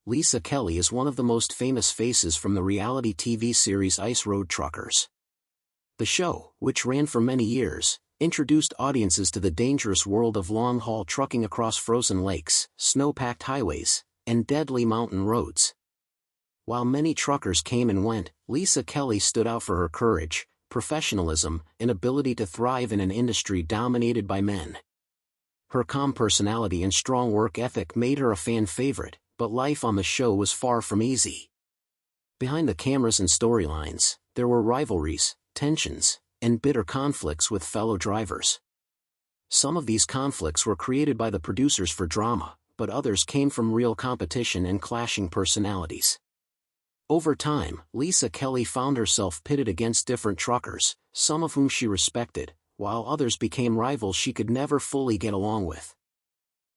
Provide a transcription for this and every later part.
Lisa Kelly is one of the most famous faces from the reality TV series Ice Road Truckers. The show, which ran for many years, introduced audiences to the dangerous world of long-haul trucking across frozen lakes, snow-packed highways, and deadly mountain roads. While many truckers came and went, Lisa Kelly stood out for her courage, professionalism, and ability to thrive in an industry dominated by men. Her calm personality and strong work ethic made her a fan favorite, but life on the show was far from easy. Behind the cameras and storylines, there were rivalries, tensions, and bitter conflicts with fellow drivers. Some of these conflicts were created by the producers for drama, but others came from real competition and clashing personalities. Over time, Lisa Kelly found herself pitted against different truckers, some of whom she respected, while others became rivals she could never fully get along with.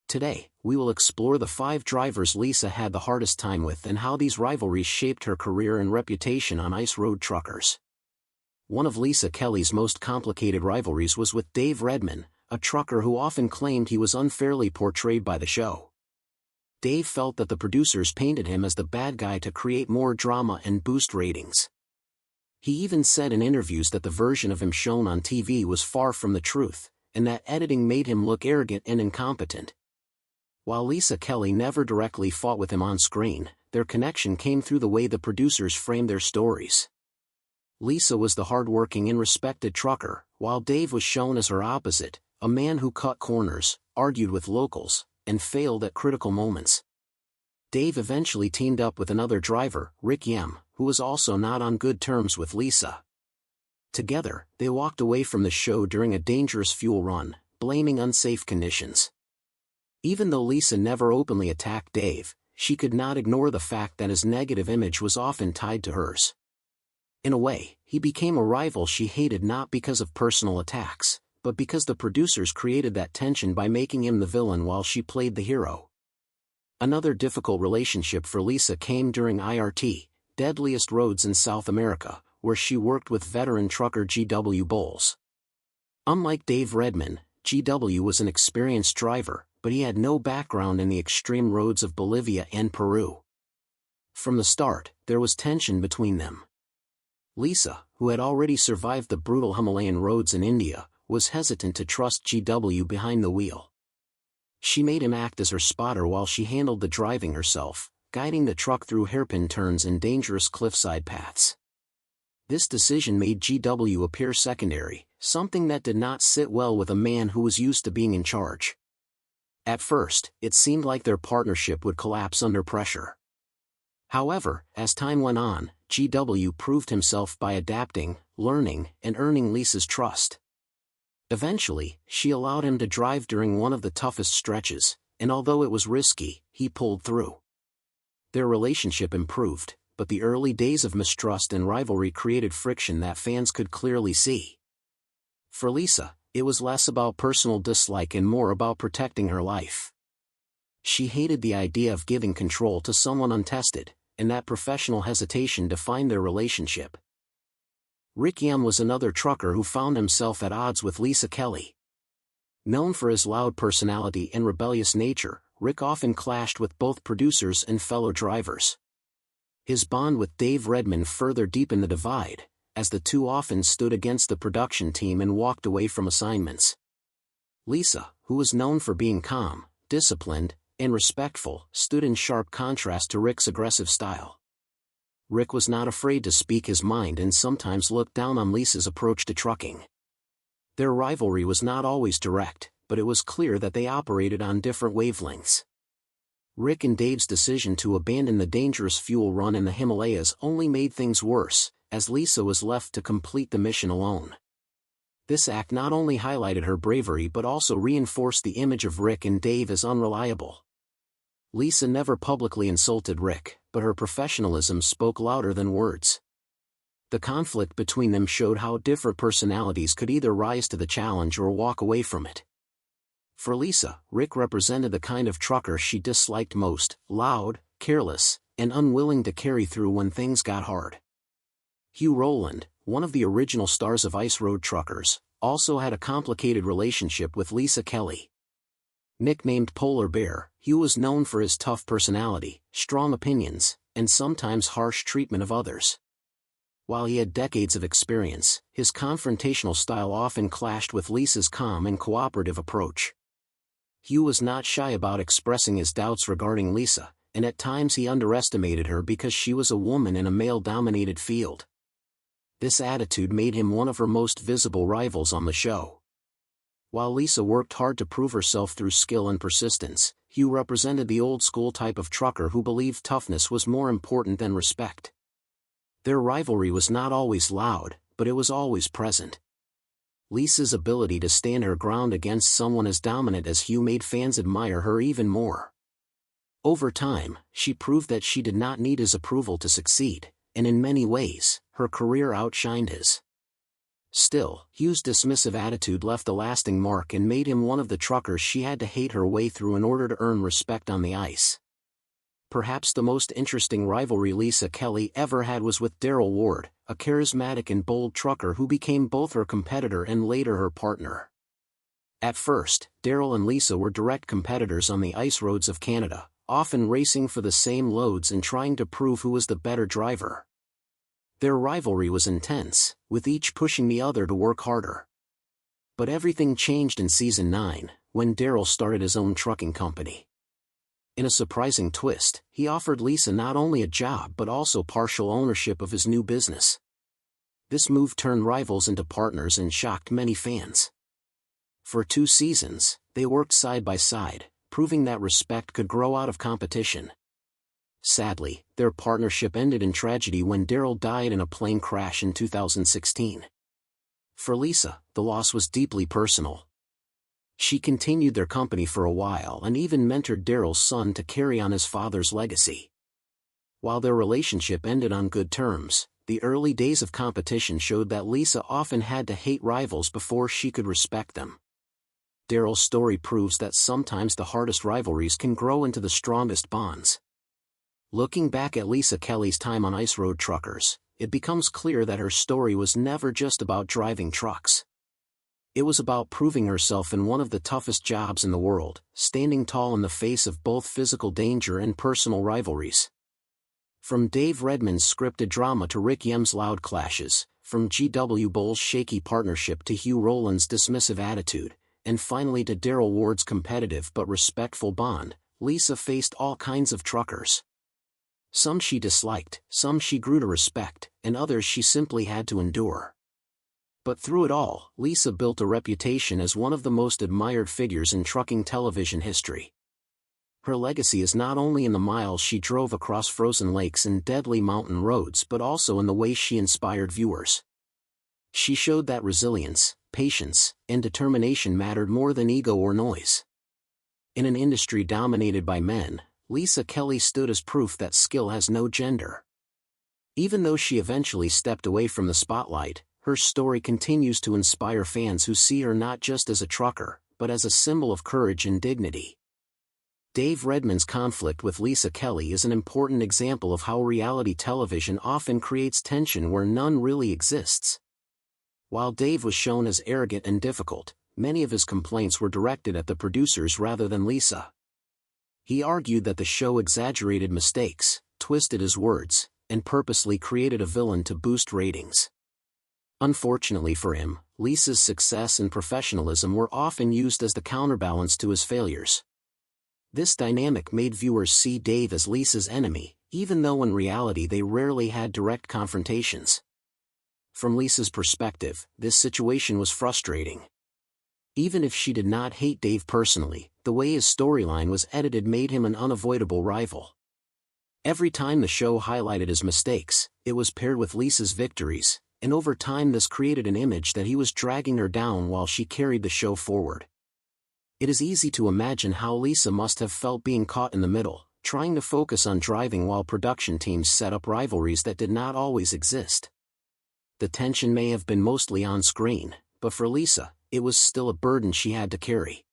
Today, we will explore the 5 drivers Lisa had the hardest time with and how these rivalries shaped her career and reputation on Ice Road Truckers. One of Lisa Kelly's most complicated rivalries was with Dave Redman, a trucker who often claimed he was unfairly portrayed by the show. Dave felt that the producers painted him as the bad guy to create more drama and boost ratings. He even said in interviews that the version of him shown on TV was far from the truth, and that editing made him look arrogant and incompetent. While Lisa Kelly never directly fought with him on screen, their connection came through the way the producers framed their stories. Lisa was the hard-working and respected trucker, while Dave was shown as her opposite, a man who cut corners, argued with locals, and failed at critical moments. Dave eventually teamed up with another driver, Rick Yem, who was also not on good terms with Lisa. Together, they walked away from the show during a dangerous fuel run, blaming unsafe conditions. Even though Lisa never openly attacked Dave, she could not ignore the fact that his negative image was often tied to hers. In a way, he became a rival she hated not because of personal attacks, but because the producers created that tension by making him the villain while she played the hero. Another difficult relationship for Lisa came during IRT, Deadliest Roads in South America, where she worked with veteran trucker G.W. Bowles. Unlike Dave Redman, G.W. was an experienced driver, but he had no background in the extreme roads of Bolivia and Peru. From the start, there was tension between them. Lisa, who had already survived the brutal Himalayan roads in India, was hesitant to trust G.W. behind the wheel. She made him act as her spotter while she handled the driving herself, guiding the truck through hairpin turns and dangerous cliffside paths. This decision made G.W. appear secondary, something that did not sit well with a man who was used to being in charge. At first, it seemed like their partnership would collapse under pressure. However, as time went on, G.W. proved himself by adapting, learning, and earning Lisa's trust. Eventually, she allowed him to drive during one of the toughest stretches, and although it was risky, he pulled through. Their relationship improved, but the early days of mistrust and rivalry created friction that fans could clearly see. For Lisa, it was less about personal dislike and more about protecting her life. She hated the idea of giving control to someone untested, and that professional hesitation defined their relationship. Rick Yem was another trucker who found himself at odds with Lisa Kelly. Known for his loud personality and rebellious nature, Rick often clashed with both producers and fellow drivers. His bond with Dave Redman further deepened the divide, as the two often stood against the production team and walked away from assignments. Lisa, who was known for being calm, disciplined, and respectful, stood in sharp contrast to Rick's aggressive style. Rick was not afraid to speak his mind and sometimes looked down on Lisa's approach to trucking. Their rivalry was not always direct, but it was clear that they operated on different wavelengths. Rick and Dave's decision to abandon the dangerous fuel run in the Himalayas only made things worse, as Lisa was left to complete the mission alone. This act not only highlighted her bravery but also reinforced the image of Rick and Dave as unreliable. Lisa never publicly insulted Rick, but her professionalism spoke louder than words. The conflict between them showed how different personalities could either rise to the challenge or walk away from it. For Lisa, Rick represented the kind of trucker she disliked most: loud, careless, and unwilling to carry through when things got hard. Hugh Rowland, one of the original stars of Ice Road Truckers, also had a complicated relationship with Lisa Kelly. Nicknamed Polar Bear, Hugh was known for his tough personality, strong opinions, and sometimes harsh treatment of others. While he had decades of experience, his confrontational style often clashed with Lisa's calm and cooperative approach. Hugh was not shy about expressing his doubts regarding Lisa, and at times he underestimated her because she was a woman in a male-dominated field. This attitude made him one of her most visible rivals on the show. While Lisa worked hard to prove herself through skill and persistence, Hugh represented the old-school type of trucker who believed toughness was more important than respect. Their rivalry was not always loud, but it was always present. Lisa's ability to stand her ground against someone as dominant as Hugh made fans admire her even more. Over time, she proved that she did not need his approval to succeed, and in many ways, her career outshined his. Still, Hugh's dismissive attitude left a lasting mark and made him one of the truckers she had to hate her way through in order to earn respect on the ice. Perhaps the most interesting rivalry Lisa Kelly ever had was with Daryl Ward, a charismatic and bold trucker who became both her competitor and later her partner. At first, Daryl and Lisa were direct competitors on the ice roads of Canada, often racing for the same loads and trying to prove who was the better driver. Their rivalry was intense, with each pushing the other to work harder. But everything changed in Season 9, when Daryl started his own trucking company. In a surprising twist, he offered Lisa not only a job but also partial ownership of his new business. This move turned rivals into partners and shocked many fans. For 2 seasons, they worked side by side, proving that respect could grow out of competition. Sadly, their partnership ended in tragedy when Daryl died in a plane crash in 2016. For Lisa, the loss was deeply personal. She continued their company for a while and even mentored Daryl's son to carry on his father's legacy. While their relationship ended on good terms, the early days of competition showed that Lisa often had to hate rivals before she could respect them. Daryl's story proves that sometimes the hardest rivalries can grow into the strongest bonds. Looking back at Lisa Kelly's time on Ice Road Truckers, it becomes clear that her story was never just about driving trucks. It was about proving herself in one of the toughest jobs in the world, standing tall in the face of both physical danger and personal rivalries. From Dave Redman's scripted drama to Rick Yem's loud clashes, from G.W. Bull's shaky partnership to Hugh Rowland's dismissive attitude, and finally to Daryl Ward's competitive but respectful bond, Lisa faced all kinds of truckers. Some she disliked, some she grew to respect, and others she simply had to endure. But through it all, Lisa built a reputation as one of the most admired figures in trucking television history. Her legacy is not only in the miles she drove across frozen lakes and deadly mountain roads but also in the way she inspired viewers. She showed that resilience, patience, and determination mattered more than ego or noise. In an industry dominated by men, Lisa Kelly stood as proof that skill has no gender. Even though she eventually stepped away from the spotlight, her story continues to inspire fans who see her not just as a trucker, but as a symbol of courage and dignity. Dave Redman's conflict with Lisa Kelly is an important example of how reality television often creates tension where none really exists. While Dave was shown as arrogant and difficult, many of his complaints were directed at the producers rather than Lisa. He argued that the show exaggerated mistakes, twisted his words, and purposely created a villain to boost ratings. Unfortunately for him, Lisa's success and professionalism were often used as the counterbalance to his failures. This dynamic made viewers see Dave as Lisa's enemy, even though in reality they rarely had direct confrontations. From Lisa's perspective, this situation was frustrating. Even if she did not hate Dave personally, the way his storyline was edited made him an unavoidable rival. Every time the show highlighted his mistakes, it was paired with Lisa's victories, and over time this created an image that he was dragging her down while she carried the show forward. It is easy to imagine how Lisa must have felt being caught in the middle, trying to focus on driving while production teams set up rivalries that did not always exist. The tension may have been mostly on screen, but for Lisa, it was still a burden she had to carry.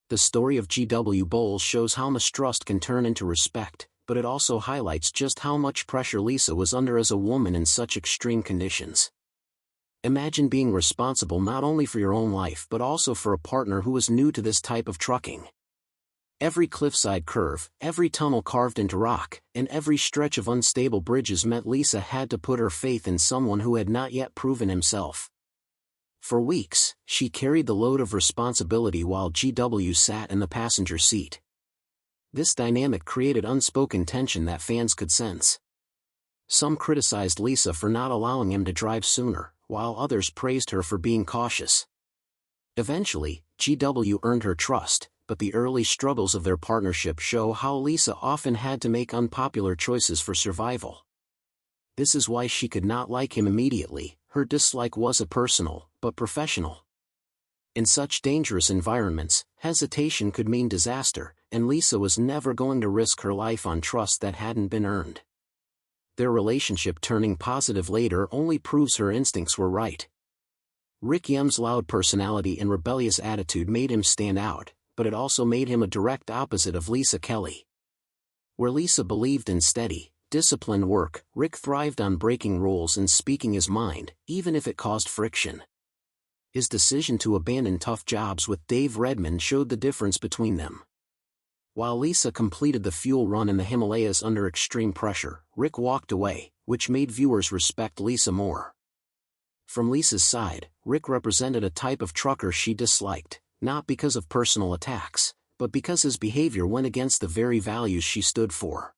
The story of G.W. Bull shows how mistrust can turn into respect, but it also highlights just how much pressure Lisa was under as a woman in such extreme conditions. Imagine being responsible not only for your own life but also for a partner who was new to this type of trucking. Every cliffside curve, every tunnel carved into rock, and every stretch of unstable bridges meant Lisa had to put her faith in someone who had not yet proven himself. For weeks, she carried the load of responsibility while GW sat in the passenger seat. This dynamic created unspoken tension that fans could sense. Some criticized Lisa for not allowing him to drive sooner, while others praised her for being cautious. Eventually, GW earned her trust, but the early struggles of their partnership show how Lisa often had to make unpopular choices for survival. This is why she could not like him immediately. Her dislike wasn't personal, but professional. In such dangerous environments, hesitation could mean disaster, and Lisa was never going to risk her life on trust that hadn't been earned. Their relationship turning positive later only proves her instincts were right. Rick Yem's loud personality and rebellious attitude made him stand out, but it also made him a direct opposite of Lisa Kelly. Where Lisa believed in steady, disciplined work, Rick thrived on breaking rules and speaking his mind, even if it caused friction. His decision to abandon tough jobs with Dave Redman showed the difference between them. While Lisa completed the fuel run in the Himalayas under extreme pressure, Rick walked away, which made viewers respect Lisa more. From Lisa's side, Rick represented a type of trucker she disliked, not because of personal attacks, but because his behavior went against the very values she stood for.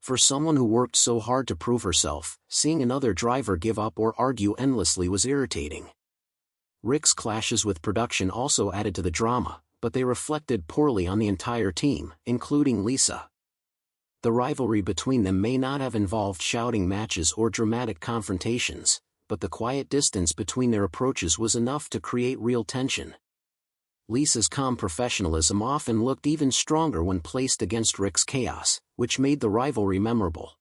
For someone who worked so hard to prove herself, seeing another driver give up or argue endlessly was irritating. Rick's clashes with production also added to the drama, but they reflected poorly on the entire team, including Lisa. The rivalry between them may not have involved shouting matches or dramatic confrontations, but the quiet distance between their approaches was enough to create real tension. Lisa's calm professionalism often looked even stronger when placed against Rick's chaos, which made the rivalry memorable.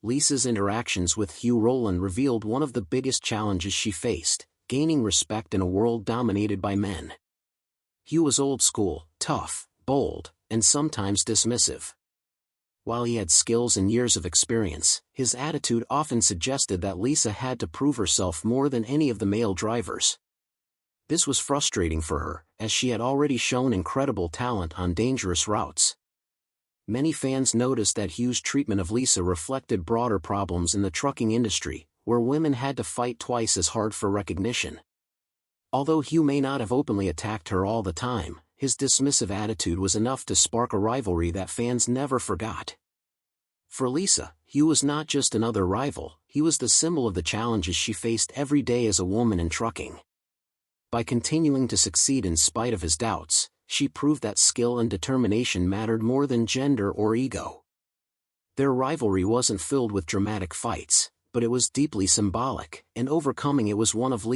Lisa's interactions with Hugh Rowland revealed one of the biggest challenges she faced: gaining respect in a world dominated by men. Hugh was old school, tough, bold, and sometimes dismissive. While he had skills and years of experience, his attitude often suggested that Lisa had to prove herself more than any of the male drivers. This was frustrating for her, as she had already shown incredible talent on dangerous routes. Many fans noticed that Hugh's treatment of Lisa reflected broader problems in the trucking industry, where women had to fight twice as hard for recognition. Although Hugh may not have openly attacked her all the time, his dismissive attitude was enough to spark a rivalry that fans never forgot. For Lisa, Hugh was not just another rival, he was the symbol of the challenges she faced every day as a woman in trucking. By continuing to succeed in spite of his doubts, she proved that skill and determination mattered more than gender or ego. Their rivalry wasn't filled with dramatic fights, but it was deeply symbolic, and overcoming it was one of